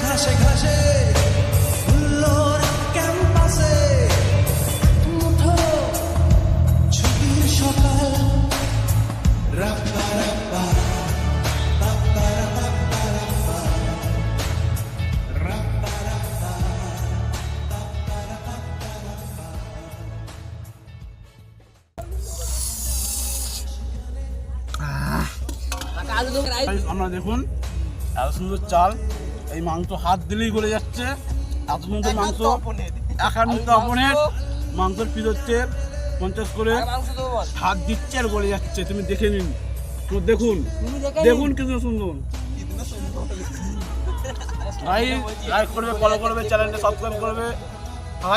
ঘাসে ঘাসে ফুল্লোর ক্যাম্পাসে মুঠো ছুটির সকাল রাপ্পা রাপ্পা রাপ্পা রাপ্পা রাপ্পা রাপ্পা রাপ্পা আমরা দেখুন এত সুন্দর চাল, এই মাংস হাত দিলেই গলে যাচ্ছে। এত সুন্দর মাংস, একান্ত আপনের মাংসের পিস হচ্ছে 50 করে, হাত দিচ্ছে আর গলে যাচ্ছে। তুমি দেখে নিন, দেখুন দেখুন কি সুন্দর। লাইক করবে, ফলো করবে, চ্যানেলটা সাবস্ক্রাইব করবে।